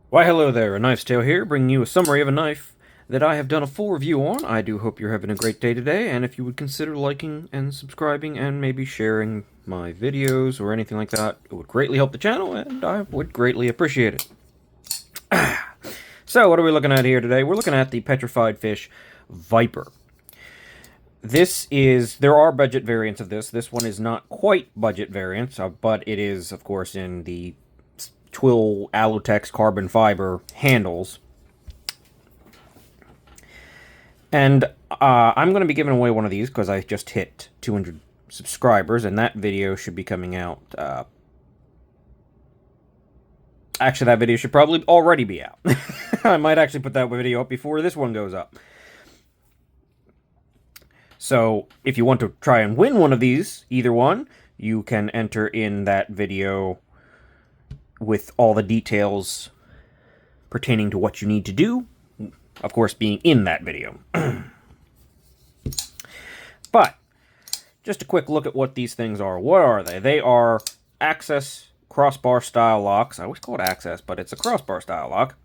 Why hello there, A Knife's Tale here, bringing you a summary of a knife that I have done a full review on. I do hope you're having a great day today, and if you would consider liking and subscribing and maybe sharing my videos or anything like that, it would greatly help the channel, and I would greatly appreciate it. So, what are we looking at here today? We're looking at the Petrified Fish Viper. There are budget variants of this. This one is not quite budget variants, but it is, of course, in the twill Alutex carbon fiber handles. And I'm going to be giving away one of these because I just hit 200 subscribers, and that video should be coming out. Actually, that video should probably already be out. I might actually put that video up before this one goes up. So, if you want to try and win one of these, either one, you can enter in that video with all the details pertaining to what you need to do, of course being in that video. But, just a quick look at what these things are. What are they? They are access crossbar style locks. I always call it access, but it's a crossbar style lock.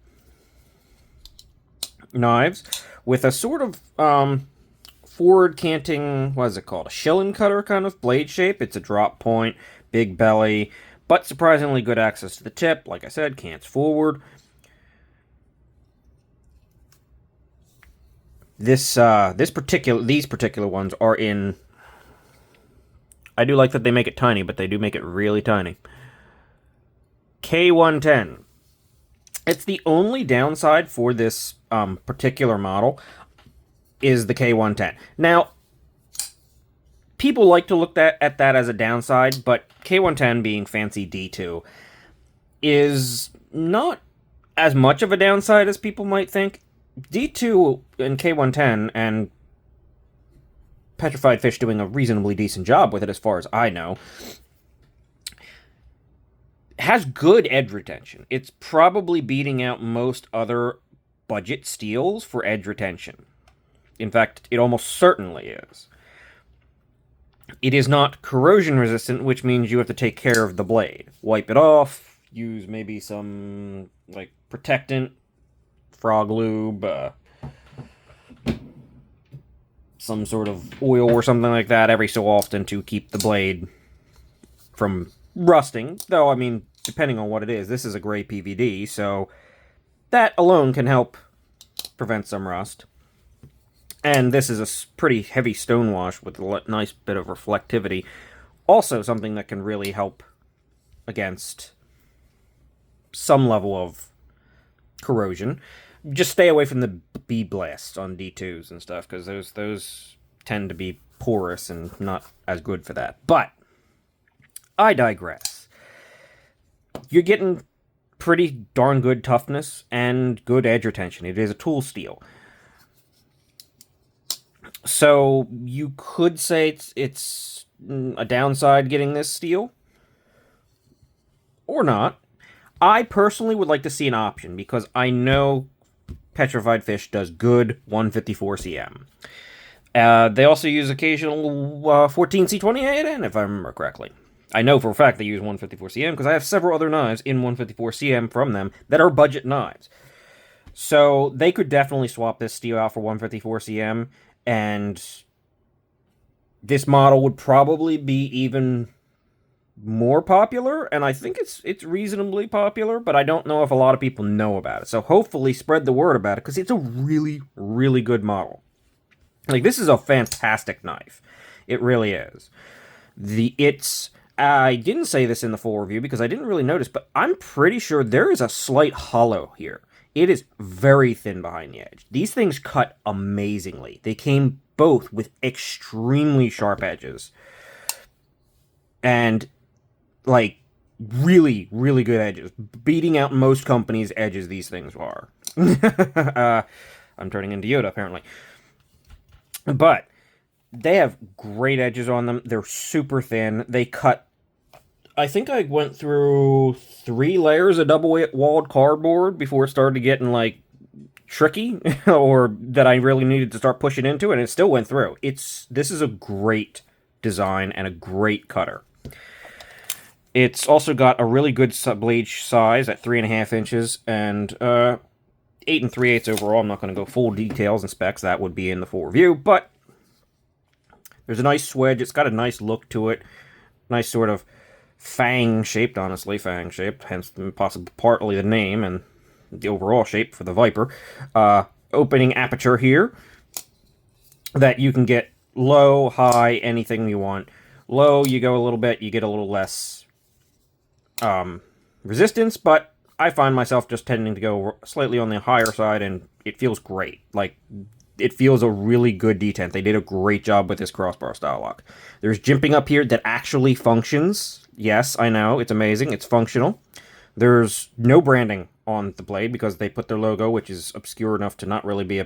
Knives with a sort of forward canting, what is it called? A shilling cutter kind of blade shape. It's a drop point, big belly, but surprisingly good access to the tip. Like I said, cants forward. These particular ones are in. I do like that they make it tiny, but they do make it really tiny. K110. It's the only downside for this particular model is the K110. Now, people like to look at that as a downside, but K110 being fancy D2 is not as much of a downside as people might think. D2 and K110 and Petrified Fish doing a reasonably decent job with it as far as I know, has good edge retention. It's probably beating out most other budget steels for edge retention. In fact, it almost certainly is. It is not corrosion resistant, which means you have to take care of the blade. Wipe it off, use maybe some like protectant, frog lube, some sort of oil or something like that every so often to keep the blade from rusting. Though, I mean, depending on what it is, this is a gray PVD, so that alone can help prevent some rust. And this is a pretty heavy stone wash with a nice bit of reflectivity. Also something that can really help against some level of corrosion. Just stay away from the bee blasts on D2s and stuff, because those tend to be porous and not as good for that. But I digress. You're getting pretty darn good toughness and good edge retention. It is a tool steel. So you could say it's a downside getting this steel, or not. I personally would like to see an option, because I know Petrified Fish does good 154 cm. They also use occasional 14C28N, if I remember correctly. I know for a fact they use 154 cm because I have several other knives in 154 cm from them that are budget knives. So they could definitely swap this steel out for 154 cm, and this model would probably be even more popular, and I think it's reasonably popular, but I don't know if a lot of people know about it. So hopefully spread the word about it, because it's a really, really good model. Like, this is a fantastic knife. It really is. I didn't say this in the full review because I didn't really notice, but I'm pretty sure there is a slight hollow here. It is very thin behind the edge. These things cut amazingly. They came both with extremely sharp edges. And, like, really, really good edges. Beating out most companies' edges these things are. I'm turning into Yoda, apparently. But they have great edges on them. They're super thin. They cut... I think I went through 3 layers of double-walled cardboard before it started getting, like, tricky, or that I really needed to start pushing into, and it still went through. This is a great design and a great cutter. It's also got a really good blade size at 3.5 inches and 8 3/8 overall. I'm not going to go full details and specs. That would be in the full review, but there's a nice swedge. It's got a nice look to it. Nice sort of fang shaped, honestly, fang shaped, hence possibly partly the name and the overall shape for the Viper. Opening aperture here that you can get low, high, anything you want. Low, you go a little bit, you get a little less resistance, but I find myself just tending to go slightly on the higher side, and it feels great. Like, it feels a really good detent. They did a great job with this crossbar style lock. There's jimping up here that actually functions. Yes, I know, it's amazing, it's functional. There's no branding on the blade because they put their logo, which is obscure enough to not really be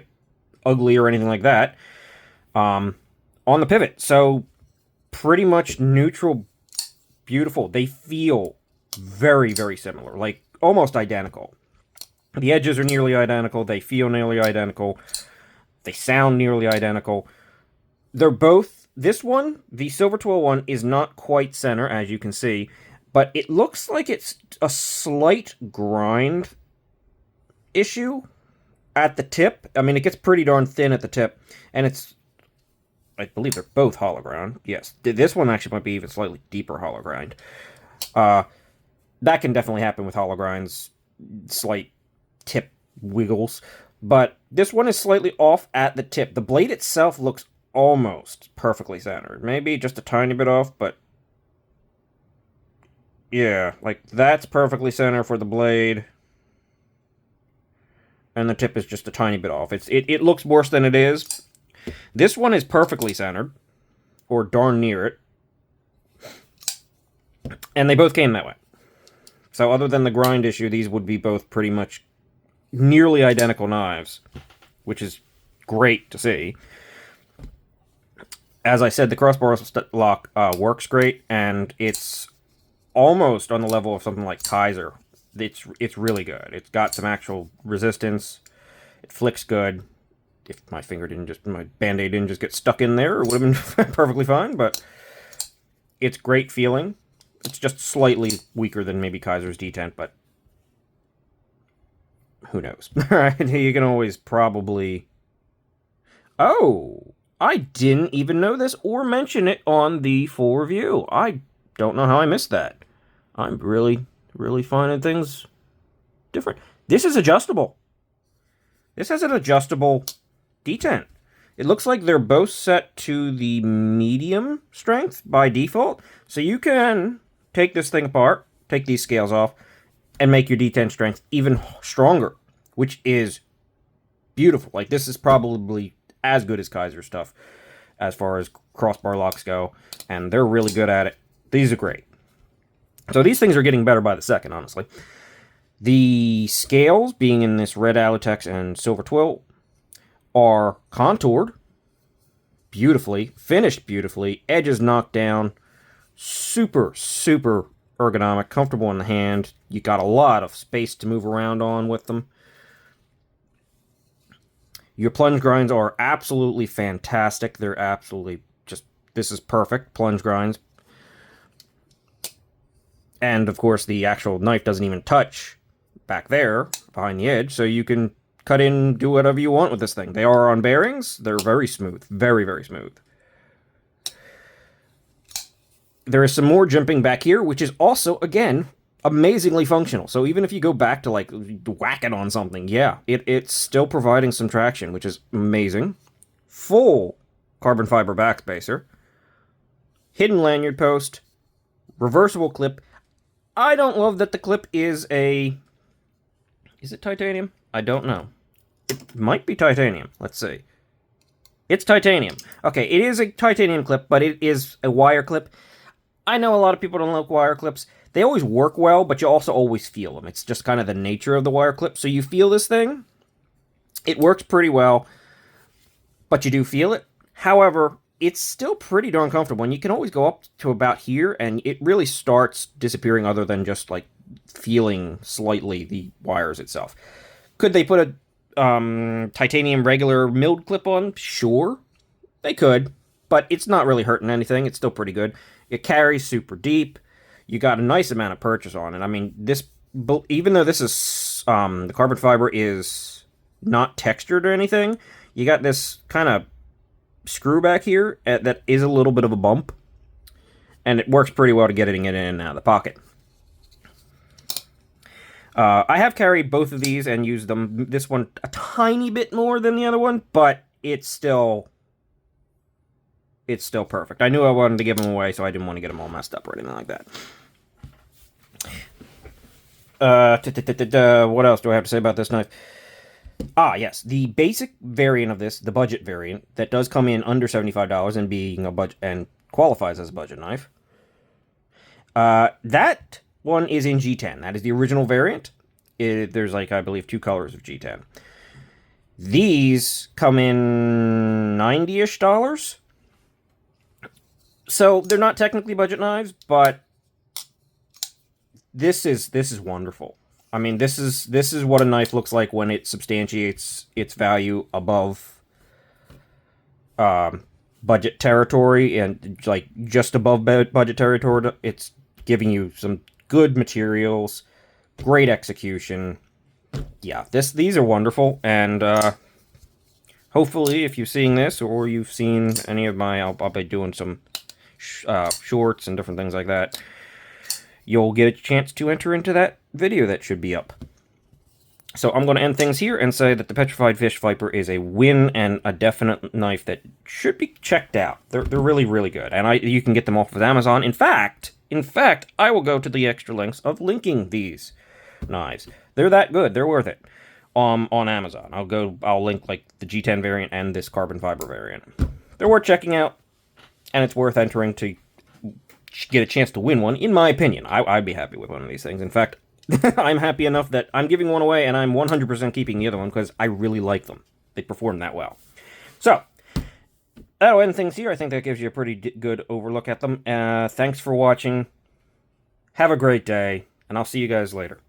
ugly or anything like that, on the pivot. So, pretty much neutral, beautiful. They feel very, very similar, like almost identical. The edges are nearly identical. They feel nearly identical. They sound nearly identical. They're both, this one, the Silver Twill one, is not quite center, as you can see, but it looks like it's a slight grind issue at the tip. I mean, it gets pretty darn thin at the tip, and it's, I believe they're both hollow ground. Yes, this one actually might be even slightly deeper hollow grind. That can definitely happen with hollow grinds, slight tip wiggles. But this one is slightly off at the tip. The blade itself looks almost perfectly centered. Maybe just a tiny bit off, but yeah, like that's perfectly centered for the blade. And the tip is just a tiny bit off. It looks worse than it is. This one is perfectly centered, or darn near it. And they both came that way. So other than the grind issue, these would be both pretty much nearly identical knives, which is great to see. As I said, the crossbar lock works great, and it's almost on the level of something like Kaiser. It's really good. It's got some actual resistance. It flicks good. If my Band-Aid didn't just get stuck in there, it would have been perfectly fine, but it's great feeling. It's just slightly weaker than maybe Kaiser's detent, but who knows? Alright, you can always probably... Oh! I didn't even know this or mention it on the full review. I don't know how I missed that. I'm really, really finding things different. This is adjustable. This has an adjustable detent. It looks like they're both set to the medium strength by default. So you can take this thing apart, take these scales off, and make your detent strength even stronger, which is beautiful. Like, this is probably as good as Kaiser stuff as far as crossbar locks go, and they're really good at it. These are great. So these things are getting better by the second, honestly. The scales, being in this red Alutex and silver twill, are contoured beautifully, finished beautifully, edges knocked down, super, super ergonomic, comfortable in the hand. You got a lot of space to move around on with them. Your plunge grinds are absolutely fantastic. They're absolutely just, this is perfect, plunge grinds. And, of course, the actual knife doesn't even touch back there, behind the edge, so you can cut in and do whatever you want with this thing. They are on bearings. They're very smooth. Very, very smooth. There is some more jimping back here, which is also, again, amazingly functional. So even if you go back to, like, whack it on something, yeah, it's still providing some traction, which is amazing. Full carbon fiber backspacer. Hidden lanyard post. Reversible clip. I don't love that the clip is a... Is it titanium? I don't know. It might be titanium. Let's see. It's titanium. Okay, it is a titanium clip, but it is a wire clip. I know a lot of people don't like wire clips. They always work well, but you also always feel them. It's just kind of the nature of the wire clip. So you feel this thing. It works pretty well, but you do feel it. However, it's still pretty darn comfortable, and you can always go up to about here, and it really starts disappearing other than just, like, feeling slightly the wires itself. Could they put a titanium regular milled clip on? Sure, they could, but it's not really hurting anything. It's still pretty good. It carries super deep. you got a nice amount of purchase on it. I mean, this, even though this is, the carbon fiber is not textured or anything, you got this kind of screw back here that is a little bit of a bump, and it works pretty well to getting it in and out of the pocket. I have carried both of these and used them. This one a tiny bit more than the other one, but it's still perfect. I knew I wanted to give them away, so I didn't want to get them all messed up or anything like that. What else do I have to say about this knife? Yes, the basic variant of this, the budget variant, that does come in under $75 and being a budget and qualifies as a budget knife. That one is in G10. That is the original variant. There's like, I believe, 2 colors of G10. These come in $90-ish. So they're not technically budget knives, but this is wonderful. I mean, this is what a knife looks like when it substantiates its value above budget territory, and like just above budget territory. It's giving you some good materials, great execution. Yeah, these are wonderful, and hopefully, if you're seeing this or you've seen any of my, I'll be doing some shorts and different things like that, you'll get a chance to enter into that video that should be up. So I'm going to end things here and say that the Petrified Fish Viper is a win and a definite knife that should be checked out. They're really, really good, and you can get them off of Amazon. In fact, I will go to the extra lengths of linking these knives. They're that good. They're worth it. On Amazon, I'll link like the G10 variant and this carbon fiber variant. They're worth checking out, and it's worth entering to get a chance to win one. In my opinion, I'd be happy with one of these things. In fact, I'm happy enough that I'm giving one away, and I'm 100% keeping the other one because I really like them. They perform that well. So that'll end things here. I think that gives you a pretty good overlook at them. Thanks for watching. Have a great day, and I'll see you guys later.